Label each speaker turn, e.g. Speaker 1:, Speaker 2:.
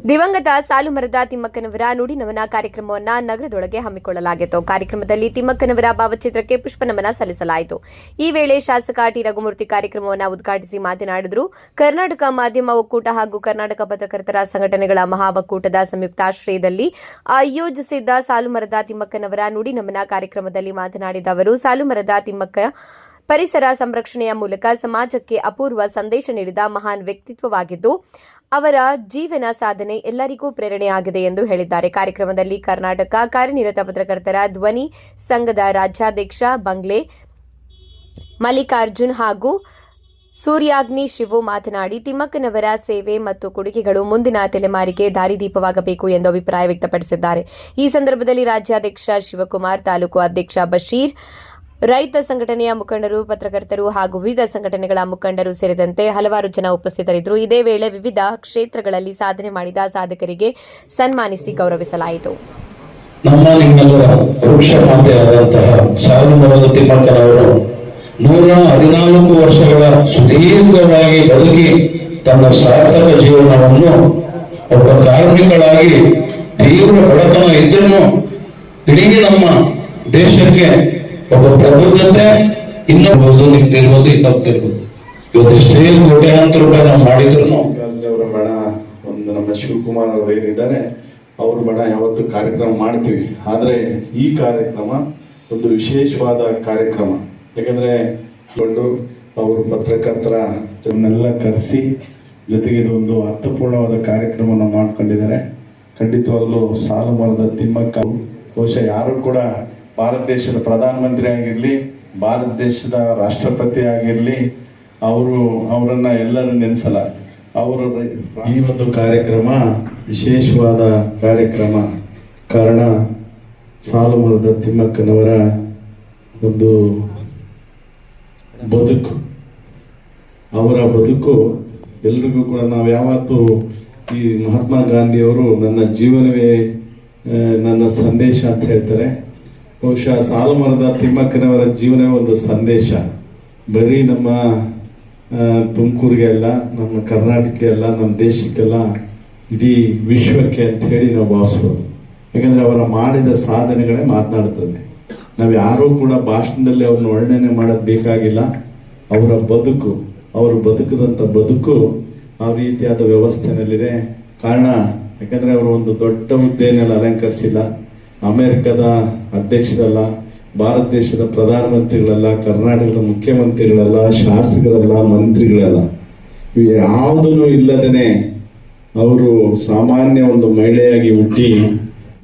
Speaker 1: ದಿವಂಗತ ಸಾಲುಮರದ ತಿಮ್ಮಕ್ಕನವರ ನುಡಿನಮನ ಕಾರ್ಯಕ್ರಮವನ್ನು ನಗರದೊಳಗೆ ಹಮ್ಮಿಕೊಳ್ಳಲಾಗಿತ್ತು. ಕಾರ್ಯಕ್ರಮದಲ್ಲಿ ತಿಮ್ಮಕ್ಕನವರ ಭಾವಚಿತ್ರಕ್ಕೆ ಪುಷ್ಪನಮನ ಸಲ್ಲಿಸಲಾಯಿತು. ಈ ವೇಳೆ ಶಾಸಕ ಟಿ ರಘುಮೂರ್ತಿ ಕಾರ್ಯಕ್ರಮವನ್ನು ಉದ್ಘಾಟಿಸಿ ಮಾತನಾಡಿದರು. ಕರ್ನಾಟಕ ಮಾಧ್ಯಮ ಒಕ್ಕೂಟ ಹಾಗೂ ಕರ್ನಾಟಕ ಪತ್ರಕರ್ತರ ಸಂಘಟನೆಗಳ ಮಹಾ ಒಕ್ಕೂಟದ ಸಂಯುಕ್ತಾಶ್ರಯದಲ್ಲಿ ಆಯೋಜಿಸಿದ್ದ ಸಾಲುಮರದ ತಿಮ್ಮಕ್ಕನವರ ನುಡಿನಮನ ಕಾರ್ಯಕ್ರಮದಲ್ಲಿ ಮಾತನಾಡಿದ ಅವರು, ಸಾಲುಮರದ ತಿಮ್ಮಕ್ಕ ಪರಿಸರ ಸಂರಕ್ಷಣೆಯ ಮೂಲಕ ಸಮಾಜಕ್ಕೆ ಅಪೂರ್ವ ಸಂದೇಶ ನೀಡಿದ ಮಹಾನ್ ವ್ಯಕ್ತಿತ್ವವಾಗಿದ್ದು, ಅವರ ಜೀವನ ಸಾಧನೆ ಎಲ್ಲರಿಗೂ ಪ್ರೇರಣೆಯಾಗಿದೆ ಎಂದು ಹೇಳಿದ್ದಾರೆ. ಕಾರ್ಯಕ್ರಮದಲ್ಲಿ ಕರ್ನಾಟಕ ಕಾರ್ಯನಿರತ ಪತ್ರಕರ್ತರ ಧ್ವನಿ ಸಂಘದ ರಾಜ್ಯಾಧ್ಯಕ್ಷ ಬಂಗ್ಲೆ ಮಲ್ಲಿಕಾರ್ಜುನ್ ಹಾಗೂ ಸೂರ್ಯಾಗ್ನಿ ಶಿವು ಮಾತನಾಡಿ, ತಿಮ್ಮಕ್ಕನವರ ಸೇವೆ ಮತ್ತು ಕೊಡುಗೆಗಳು ಮುಂದಿನ ತಲೆಮಾರಿಗೆ ದಾರಿದೀಪವಾಗಬೇಕು ಎಂದು ಅಭಿಪ್ರಾಯ ವ್ಯಕ್ತಪಡಿಸಿದ್ದಾರೆ. ಈ ಸಂದರ್ಭದಲ್ಲಿ ರಾಜ್ಯಾಧ್ಯಕ್ಷ ಶಿವಕುಮಾರ್, ತಾಲೂಕು ಅಧ್ಯಕ್ಷ ಬಶೀರ್, ರೈತ ಸಂಘಟನೆಯ ಮುಖಂಡರು, ಪತ್ರಕರ್ತರು ಹಾಗೂ ವಿವಿಧ ಸಂಘಟನೆಗಳ ಮುಖಂಡರು ಸೇರಿದಂತೆ ಹಲವಾರು ಜನ ಉಪಸ್ಥಿತರಿದ್ದರು. ಇದೇ ವೇಳೆ ವಿವಿಧ ಕ್ಷೇತ್ರಗಳಲ್ಲಿ ಸಾಧನೆ ಮಾಡಿದ ಸಾಧಕರಿಗೆ ಸನ್ಮಾನಿಸಿ ಗೌರವಿಸಲಾಯಿತು.
Speaker 2: ನಮ್ಮ ನಿಮ್ಮೆಲ್ಲರ ವೃಕ್ಷ ಮಾತೆಯಾದಂತಹ ಸಾಲುಮರದ ತಿಮ್ಮಕ್ಕನವರು 114 ವರ್ಷಗಳ ಸುದೀರ್ಘವಾಗಿ ಬದುಕಿ ತನ್ನ ಸಾರ್ಥಕ ಜೀವನವನ್ನು ಒಬ್ಬ ಕಾರ್ಮಿಕಳಾಗಿ ತೀವ್ರ ಬಡತನ ಇದ್ದನ್ನು ಇಡೀ ನಮ್ಮ ದೇಶಕ್ಕೆ ಒಬ್ಬ ಪ್ರಬುದ್ಧತೆ ಇನ್ನೊಂದು ನಿಮ್ದಿರ್ಬೋದು, ಇನ್ನೊಬ್ದಿರ್ಬೋದು. ಇವತ್ತು ಎಷ್ಟೇ ಕೋಟ್ಯಾಂತರ ರೂಪಾಯಿ ನಾವು ಮಾಡಿದ್ರು
Speaker 3: ಅವರ ಬಣ ಒಂದು ನಮ್ಮ ಶಿವಕುಮಾರ್ ಅವರು ಏನಿದ್ದಾರೆ ಅವ್ರ ಬಣ ಯಾವತ್ತು ಕಾರ್ಯಕ್ರಮ ಮಾಡ್ತೀವಿ. ಆದರೆ ಈ ಕಾರ್ಯಕ್ರಮ ಒಂದು ವಿಶೇಷವಾದ ಕಾರ್ಯಕ್ರಮ. ಯಾಕಂದ್ರೆ ಅವರು ಪತ್ರಕರ್ತರನ್ನೆಲ್ಲ ಕರೆಸಿ ಜೊತೆಗೆ ಒಂದು ಅರ್ಥಪೂರ್ಣವಾದ ಕಾರ್ಯಕ್ರಮವನ್ನು ಮಾಡ್ಕೊಂಡಿದ್ದಾರೆ. ಖಂಡಿತವಾಗ್ಲೂ ಸಾಲುಮರದ ತಿಮ್ಮಕ್ಕ ಬಹುಶಃ ಯಾರು ಕೂಡ ಭಾರತ ದೇಶದ ಪ್ರಧಾನಮಂತ್ರಿ ಆಗಿರಲಿ, ಭಾರತ ದೇಶದ ರಾಷ್ಟ್ರಪತಿ ಆಗಿರಲಿ, ಅವರನ್ನ ಎಲ್ಲರೂ ನೆನೆಸಲ್ಲ. ಈ ಒಂದು ಕಾರ್ಯಕ್ರಮ ವಿಶೇಷವಾದ ಕಾರ್ಯಕ್ರಮ. ಕಾರಣ ಸಾಲುಮರದ ತಿಮ್ಮಕ್ಕನವರ ಒಂದು ಬದುಕು, ಅವರ ಬದುಕು ಎಲ್ರಿಗೂ ಕೂಡ ನಾವು ಯಾವತ್ತೂ ಈ ಮಹಾತ್ಮ ಗಾಂಧಿಯವರು ನನ್ನ ಜೀವನವೇ ನನ್ನ ಸಂದೇಶ ಅಂತ ಹೇಳ್ತಾರೆ. ಬಹುಶಃ ಸಾಲುಮರದ ತಿಮ್ಮಕ್ಕನವರ ಜೀವನವೇ ಒಂದು ಸಂದೇಶ. ಬರೀ ನಮ್ಮ ತುಮಕೂರಿಗೆ ಅಲ್ಲ, ನಮ್ಮ ಕರ್ನಾಟಕಕ್ಕೆ ಅಲ್ಲ, ನಮ್ಮ ದೇಶಕ್ಕೆಲ್ಲ, ಇಡೀ ವಿಶ್ವಕ್ಕೆ ಅಂತ ಹೇಳಿ ನಾವು ಭಾವಿಸ್ಬೋದು. ಯಾಕಂದರೆ ಅವರ ಮಾಡಿದ ಸಾಧನೆಗಳೇ ಮಾತನಾಡ್ತದೆ. ನಾವು ಯಾರೂ ಕೂಡ ಭಾಷಣದಲ್ಲಿ ಅವ್ರನ್ನ ವರ್ಣನೆ ಮಾಡೋದು ಬೇಕಾಗಿಲ್ಲ. ಅವರ ಬದುಕು, ಅವರು ಬದುಕದಂಥ ಬದುಕು ಆ ರೀತಿಯಾದ ವ್ಯವಸ್ಥೆನಲ್ಲಿದೆ. ಕಾರಣ ಯಾಕಂದರೆ ಅವರು ಒಂದು ದೊಡ್ಡ ಹುದ್ದೆಯಲ್ಲಿ ಅಲಂಕರಿಸಿಲ್ಲ. ಅಮೆರಿಕದ ಅಧ್ಯಕ್ಷರಲ್ಲ, ಭಾರತ ದೇಶದ ಪ್ರಧಾನಮಂತ್ರಿಗಳಲ್ಲ, ಕರ್ನಾಟಕದ ಮುಖ್ಯಮಂತ್ರಿಗಳಲ್ಲ, ಶಾಸಕರಲ್ಲ, ಮಂತ್ರಿಗಳಲ್ಲ. ಇವು ಯಾವುದೂ ಇಲ್ಲದೇ ಅವರು ಸಾಮಾನ್ಯ ಒಂದು ಮಹಿಳೆಯಾಗಿ ಹುಟ್ಟಿ